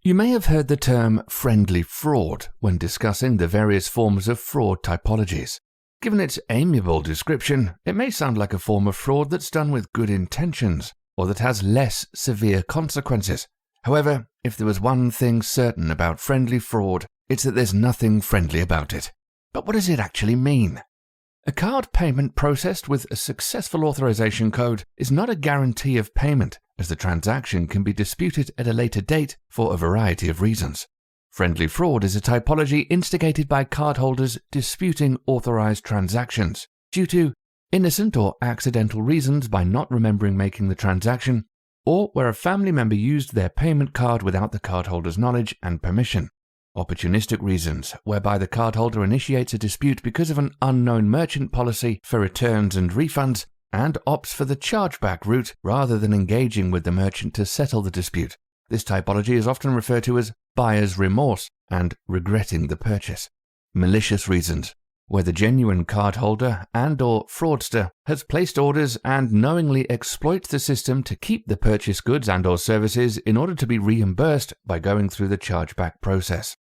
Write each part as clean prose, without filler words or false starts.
You may have heard the term friendly fraud when discussing the various forms of fraud typologies. Given its amiable description, it may sound like a form of fraud that's done with good intentions, or that has less severe consequences. However, if there was one thing certain about friendly fraud, it's that there's nothing friendly about it. But what does it actually mean? A card payment processed with a successful authorization code is not a guarantee of payment, as the transaction can be disputed at a later date for a variety of reasons. Friendly fraud is a typology instigated by cardholders disputing authorized transactions due to innocent or accidental reasons by not remembering making the transaction, or where a family member used their payment card without the cardholder's knowledge and permission. Opportunistic reasons, whereby the cardholder initiates a dispute because of an unknown merchant policy for returns and refunds, and opts for the chargeback route rather than engaging with the merchant to settle the dispute. This typology is often referred to as buyer's remorse and regretting the purchase. Malicious reasons, where the genuine cardholder and/or fraudster has placed orders and knowingly exploits the system to keep the purchased goods and/or services in order to be reimbursed by going through the chargeback process.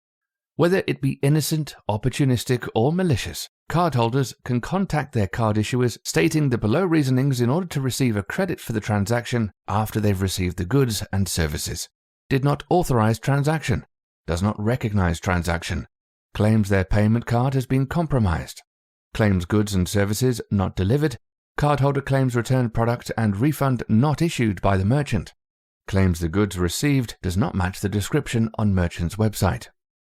Whether it be innocent, opportunistic, or malicious, cardholders can contact their card issuers stating the below reasonings in order to receive a credit for the transaction after they've received the goods and services. Did not authorize transaction. Does not recognize transaction. Claims their payment card has been compromised. Claims goods and services not delivered. Cardholder claims returned product and refund not issued by the merchant. Claims the goods received does not match the description on merchant's website.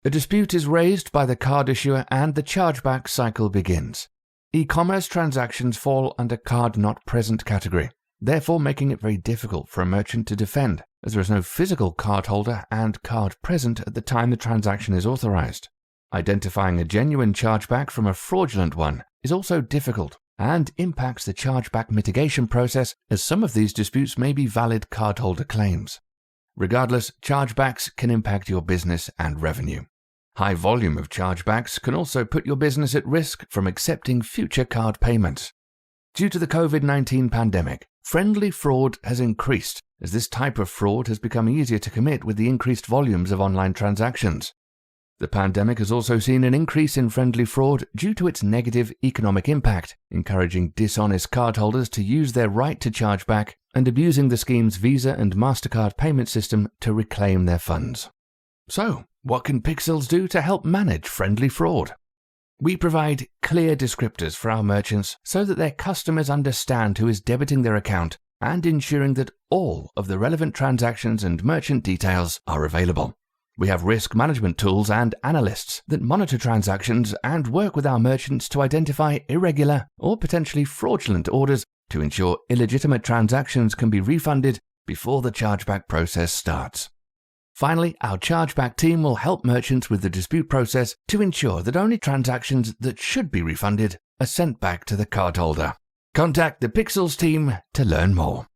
A dispute is raised by the card issuer and the chargeback cycle begins. E-commerce transactions fall under card not present category, therefore making it very difficult for a merchant to defend, as there is no physical cardholder and card present at the time the transaction is authorized. Identifying a genuine chargeback from a fraudulent one is also difficult and impacts the chargeback mitigation process, as some of these disputes may be valid cardholder claims. Regardless, chargebacks can impact your business and revenue. High volume of chargebacks can also put your business at risk from accepting future card payments. Due to the COVID-19 pandemic, friendly fraud has increased, as this type of fraud has become easier to commit with the increased volumes of online transactions. The pandemic has also seen an increase in friendly fraud due to its negative economic impact, encouraging dishonest cardholders to use their right to chargeback and abusing the scheme's Visa and MasterCard payment system to reclaim their funds. So, what can Pixxles do to help manage friendly fraud? We provide clear descriptors for our merchants so that their customers understand who is debiting their account and ensuring that all of the relevant transactions and merchant details are available. We have risk management tools and analysts that monitor transactions and work with our merchants to identify irregular or potentially fraudulent orders to ensure illegitimate transactions can be refunded before the chargeback process starts. Finally, our chargeback team will help merchants with the dispute process to ensure that only transactions that should be refunded are sent back to the cardholder. Contact the Pixxles team to learn more.